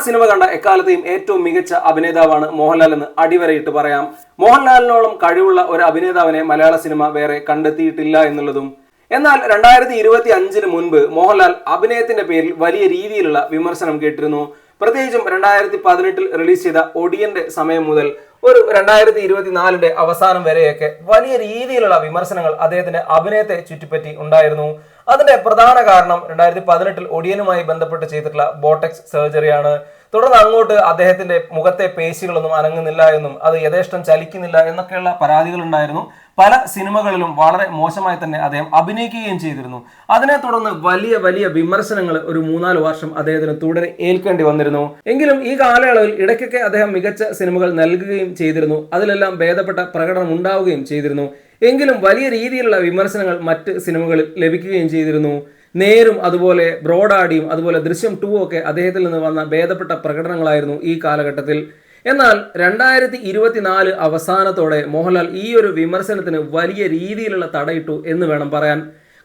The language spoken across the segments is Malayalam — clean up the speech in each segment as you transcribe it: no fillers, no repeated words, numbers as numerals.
സിനിമ കണ്ട എക്കാലത്തെയും ഏറ്റവും മികച്ച അഭിനേതാവാണ് മോഹൻലാൽ എന്ന് അടിവരയിട്ട് പറയാം. മോഹൻലാലിനോളം കഴിവുള്ള ഒരു അഭിനേതാവിനെ മലയാള സിനിമ വേറെ കണ്ടെത്തിയിട്ടില്ല എന്നുള്ളതും. എന്നാൽ 2025 മുൻപ് മോഹൻലാൽ അഭിനയത്തിന്റെ പേരിൽ വലിയ രീതിയിലുള്ള വിമർശനം കേട്ടിരുന്നു. പ്രത്യേകിച്ചും 2018 റിലീസ് ചെയ്ത ഒടിയന്റെ സമയം മുതൽ ഒരു 2024 അവസാനം വരെയൊക്കെ വലിയ രീതിയിലുള്ള വിമർശനങ്ങൾ അദ്ദേഹത്തിന്റെ അഭിനയത്തെ ചുറ്റിപ്പറ്റി ഉണ്ടായിരുന്നു. അതിന്റെ പ്രധാന കാരണം 2018 ഒടിയനുമായി ബന്ധപ്പെട്ട് ചെയ്തിട്ടുള്ള ബോട്ടക്സ് സർജറിയാണ്. തുടർന്ന് അങ്ങോട്ട് അദ്ദേഹത്തിന്റെ മുഖത്തെ പേശികളൊന്നും അനങ്ങുന്നില്ല എന്നും അത് യഥേഷ്ടം ചലിക്കുന്നില്ല എന്നൊക്കെയുള്ള പരാതികൾ ഉണ്ടായിരുന്നു. പല സിനിമകളിലും വളരെ മോശമായി തന്നെ അദ്ദേഹം അഭിനയിക്കുകയും ചെയ്തിരുന്നു. അതിനെ തുടർന്ന് വലിയ വലിയ വിമർശനങ്ങൾ ഒരു 3-4 വർഷം അദ്ദേഹത്തിന് തുടരെ ഏൽക്കേണ്ടി വന്നിരുന്നു. എങ്കിലും ഈ കാലയളവിൽ ഇടയ്ക്കൊക്കെ അദ്ദേഹം മികച്ച സിനിമകൾ നൽകുകയും ചെയ്തിരുന്നു. അതിലെല്ലാം ഭേദപ്പെട്ട പ്രകടനം ഉണ്ടാവുകയും ചെയ്തിരുന്നു. എങ്കിലും വലിയ രീതിയിലുള്ള വിമർശനങ്ങൾ മറ്റ് സിനിമകളിൽ ലഭിക്കുകയും ചെയ്തിരുന്നു. നേരും അതുപോലെ ബ്രോഡാഡിയും അതുപോലെ ദൃശ്യം 2 ഒക്കെ അദ്ദേഹത്തിൽ നിന്ന് വന്ന ഭേദപ്പെട്ട പ്രകടനങ്ങളായിരുന്നു ഈ കാലഘട്ടത്തിൽ. എന്നാൽ 2024 അവസാനത്തോടെ മോഹൻലാൽ ഈ ഒരു വിമർശനത്തിന് വലിയ രീതിയിലുള്ള തടയിട്ടു എന്ന് വേണം പറയാൻ.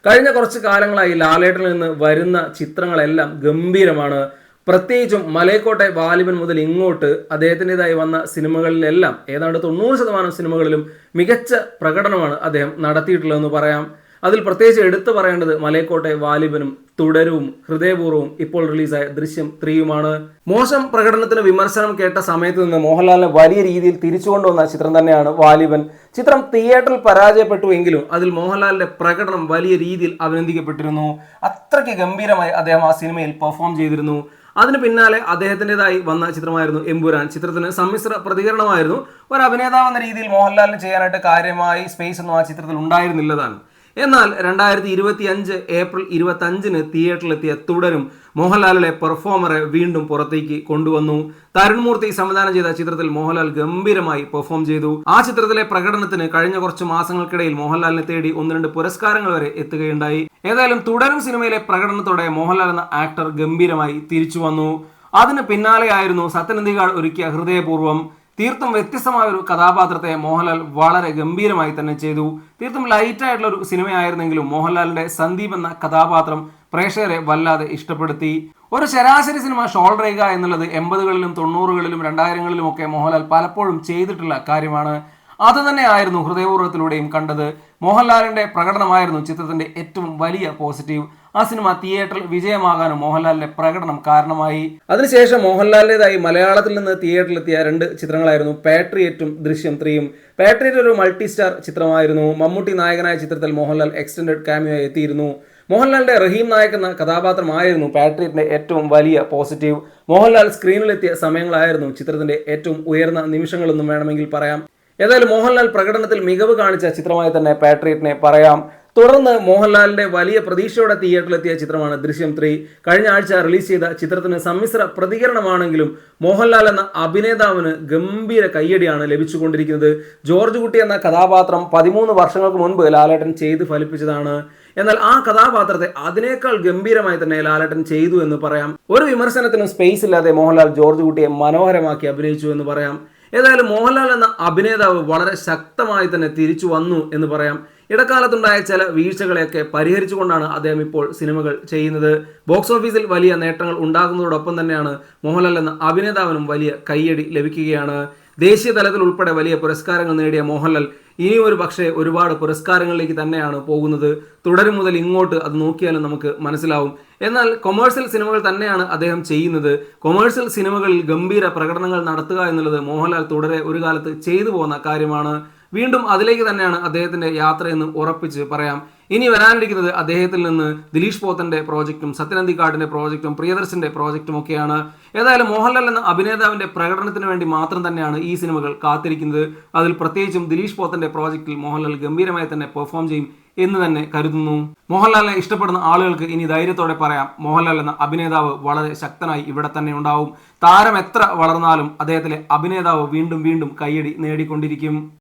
കഴിഞ്ഞ കുറച്ച് കാലങ്ങളായി ലാലേട്ടനിൽ നിന്ന് വരുന്ന ചിത്രങ്ങളെല്ലാം ഗംഭീരമാണ്. പ്രത്യേകിച്ചും മലൈക്കോട്ടെ വാലിബൻ മുതൽ ഇങ്ങോട്ട് അദ്ദേഹത്തിൻ്റെതായി വന്ന സിനിമകളിലെല്ലാം ഏതാണ്ട് 90% സിനിമകളിലും മികച്ച പ്രകടനമാണ് അദ്ദേഹം നടത്തിയിട്ടുള്ളതെന്ന് പറയാം. അതിൽ പ്രത്യേകിച്ച് എടുത്തു പറയേണ്ടത് മലൈക്കോട്ടെ വാലിബനും തുടരവും ഹൃദയപൂർവ്വവും ഇപ്പോൾ റിലീസായ ദൃശ്യം 3യുമാണ്. മോശം പ്രകടനത്തിന് വിമർശനം കേട്ട സമയത്ത് നിന്ന് മോഹൻലാലിനെ വലിയ രീതിയിൽ തിരിച്ചുകൊണ്ടുവന്ന ചിത്രം തന്നെയാണ് വാലിബൻ. ചിത്രം തിയേറ്ററിൽ പരാജയപ്പെട്ടു എങ്കിലും അതിൽ മോഹൻലാലിന്റെ പ്രകടനം വലിയ രീതിയിൽ അഭിനന്ദിക്കപ്പെട്ടിരുന്നു. അത്രയ്ക്ക് ഗംഭീരമായി അദ്ദേഹം ആ സിനിമയിൽ പെർഫോം ചെയ്തിരുന്നു. അതിന് പിന്നാലെ അദ്ദേഹത്തിൻ്റെതായി വന്ന ചിത്രമായിരുന്നു എമ്പുരാൻ. ചിത്രത്തിന് സമ്മിശ്ര പ്രതികരണമായിരുന്നു. ഒരു അഭിനേതാവ് എന്ന രീതിയിൽ മോഹൻലാലിന് ചെയ്യാനായിട്ട് കാര്യമായി സ്പേസ് ഒന്നും ആ ചിത്രത്തിൽ ഉണ്ടായിരുന്നില്ലതാണ്. എന്നാൽ 2025 ഏപ്രിൽ 25 തിയേറ്ററിലെത്തിയ തുടരും മോഹൻലാലിലെ പെർഫോമറെ വീണ്ടും പുറത്തേക്ക് കൊണ്ടുവന്നു. തരുൺമൂർത്തി സംവിധാനം ചെയ്ത ചിത്രത്തിൽ മോഹൻലാൽ ഗംഭീരമായി പെർഫോം ചെയ്തു. ആ ചിത്രത്തിലെ പ്രകടനത്തിന് കഴിഞ്ഞ കുറച്ച് മാസങ്ങൾക്കിടയിൽ മോഹൻലാലിനെ തേടി 1-2 പുരസ്കാരങ്ങൾ വരെ എത്തുകയുണ്ടായി. ഏതായാലും തുടരും സിനിമയിലെ പ്രകടനത്തോടെ മോഹൻലാൽ എന്ന ആക്ടർ ഗംഭീരമായി തിരിച്ചു വന്നു. അതിന് പിന്നാലെയായിരുന്നു സത്യനന്ദിക്കാട് ഒരുക്കിയ ഹൃദയപൂർവ്വം. തീർത്തും വ്യത്യസ്തമായ ഒരു കഥാപാത്രത്തെ മോഹൻലാൽ വളരെ ഗംഭീരമായി തന്നെ ചെയ്തു. തീർത്തും ലൈറ്റ് ആയിട്ടുള്ള ഒരു സിനിമയായിരുന്നെങ്കിലും മോഹൻലാലിന്റെ സന്ദീപ് എന്ന കഥാപാത്രം പ്രേക്ഷകരെ വല്ലാതെ ഇഷ്ടപ്പെടുത്തി. ഒരു ശരാശരി സിനിമ ഷോൾഡർ ചെയ്യുക എന്നുള്ളത് 80കളിലും 90കളിലും 2000കളിലും ഒക്കെ മോഹൻലാൽ പലപ്പോഴും ചെയ്തിട്ടുള്ള കാര്യമാണ്. അത് തന്നെയായിരുന്നു ഹൃദയപൂർവ്വത്തിലൂടെയും കണ്ടത്. മോഹൻലാലിന്റെ പ്രകടനമായിരുന്നു ചിത്രത്തിന്റെ ഏറ്റവും വലിയ പോസിറ്റീവ്. ആ സിനിമ തിയേറ്ററിൽ വിജയമാകാനും മോഹൻലാലിന്റെ പ്രകടനം കാരണമായി. അതിനുശേഷം മോഹൻലാലിന്റേതായി മലയാളത്തിൽ നിന്ന് തിയേറ്ററിലെത്തിയ 2 ചിത്രങ്ങളായിരുന്നു പാട്രിയറ്റും ദൃശ്യം 3യും. പാട്രിയറ്റ് ഒരു മൾട്ടി സ്റ്റാർ ചിത്രമായിരുന്നു. മമ്മൂട്ടി നായകനായ ചിത്രത്തിൽ മോഹൻലാൽ എക്സ്റ്റൻഡഡ് ക്യാമിയോ എത്തിയിരുന്നു. മോഹൻലാലിന്റെ റഹീം നായക് എന്ന കഥാപാത്രമായിരുന്നു പാട്രിയറ്റിന്റെ ഏറ്റവും വലിയ പോസിറ്റീവ്. മോഹൻലാൽ സ്ക്രീനിലെത്തിയ സമയങ്ങളായിരുന്നു ചിത്രത്തിന്റെ ഏറ്റവും ഉയർന്ന നിമിഷങ്ങളെന്നും വേണമെങ്കിൽ പറയാം. ഏതായാലും മോഹൻലാൽ പ്രകടനത്തിൽ മികവ് കാണിച്ച ചിത്രമായി തന്നെ പാട്രിയറ്റിനെ പറയാം. തുടർന്ന് മോഹൻലാലിന്റെ വലിയ പ്രതീക്ഷയോടെ തിയേറ്ററിലെത്തിയ ചിത്രമാണ് ദൃശ്യം 3. കഴിഞ്ഞ ആഴ്ച റിലീസ് ചെയ്ത ചിത്രത്തിന് സമ്മിശ്ര പ്രതികരണമാണെങ്കിലും മോഹൻലാൽ എന്ന അഭിനേതാവിന് ഗംഭീര കയ്യടിയാണ് ലഭിച്ചുകൊണ്ടിരിക്കുന്നത്. ജോർജ് കുട്ടി എന്ന കഥാപാത്രം 13 വർഷങ്ങൾക്ക് മുൻപ് ലാലേട്ടൻ ചെയ്ത് ഫലിപ്പിച്ചതാണ്. എന്നാൽ ആ കഥാപാത്രത്തെ അതിനേക്കാൾ ഗംഭീരമായി തന്നെ ലാലേട്ടൻ ചെയ്തു എന്ന് പറയാം. ഒരു വിമർശനത്തിനും സ്പേസ് ഇല്ലാതെ മോഹൻലാൽ ജോർജ് കുട്ടിയെ മനോഹരമാക്കി അഭിനയിച്ചു എന്ന് പറയാം. ഏതായാലും മോഹൻലാൽ എന്ന അഭിനേതാവ് വളരെ ശക്തമായി തന്നെ തിരിച്ചു വന്നു എന്ന് പറയാം. ഇടക്കാലത്തുണ്ടായ ചില വീഴ്ചകളെയൊക്കെ പരിഹരിച്ചുകൊണ്ടാണ് അദ്ദേഹം ഇപ്പോൾ സിനിമകൾ ചെയ്യുന്നത്. ബോക്സ് ഓഫീസിൽ വലിയ നേട്ടങ്ങൾ ഉണ്ടാകുന്നതോടൊപ്പം തന്നെയാണ് മോഹൻലാൽ എന്ന അഭിനേതാവിനും വലിയ കയ്യടി ലഭിക്കുകയാണ്. ദേശീയ തലത്തിൽ ഉൾപ്പെടെ വലിയ പുരസ്കാരങ്ങൾ നേടിയ മോഹൻലാൽ ഇനി ഒരു പക്ഷേ ഒരുപാട് പുരസ്കാരങ്ങളിലേക്ക് തന്നെയാണ് പോകുന്നത്. തുടരും മുതൽ ഇങ്ങോട്ട് അത് നോക്കിയാലും നമുക്ക് മനസ്സിലാവും. എന്നാൽ കൊമേഴ്സ്യൽ സിനിമകൾ തന്നെയാണ് അദ്ദേഹം ചെയ്യുന്നത്. കൊമേഴ്സ്യൽ സിനിമകളിൽ ഗംഭീര പ്രകടനങ്ങൾ നടത്തുക എന്നുള്ളത് മോഹൻലാൽ തുടരെ ഒരു കാലത്ത് ചെയ്തു പോകുന്ന കാര്യമാണ്. വീണ്ടും അതിലേക്ക് തന്നെയാണ് അദ്ദേഹത്തിന്റെ യാത്രയെന്ന് ഉറപ്പിച്ച് പറയാം. ഇനി വരാനിരിക്കുന്നത് അദ്ദേഹത്തിൽ നിന്ന് ദിലീഷ് പോത്തന്റെ പ്രോജക്റ്റും സത്യനന്ദിക്കാടിന്റെ പ്രോജക്റ്റും പ്രിയദർശന്റെ പ്രോജക്റ്റും ഒക്കെയാണ്. ഏതായാലും മോഹൻലാൽ എന്ന അഭിനേതാവിന്റെ പ്രകടനത്തിന് വേണ്ടി മാത്രം തന്നെയാണ് ഈ സിനിമകൾ കാത്തിരിക്കുന്നത്. അതിൽ പ്രത്യേകിച്ചും ദിലീഷ് പോത്തന്റെ പ്രോജക്റ്റിൽ മോഹൻലാൽ ഗംഭീരമായി തന്നെ പെർഫോം ചെയ്യും എന്ന് തന്നെ കരുതുന്നു. മോഹൻലാലിനെ ഇഷ്ടപ്പെടുന്ന ആളുകൾക്ക് ഇനി ധൈര്യത്തോടെ പറയാം, മോഹൻലാൽ എന്ന അഭിനേതാവ് വളരെ ശക്തനായി ഇവിടെ തന്നെ ഉണ്ടാവും. താരം എത്ര വളർന്നാലും അദ്ദേഹത്തിലെ അഭിനേതാവ് വീണ്ടും വീണ്ടും കയ്യടി നേടിക്കൊണ്ടിരിക്കും.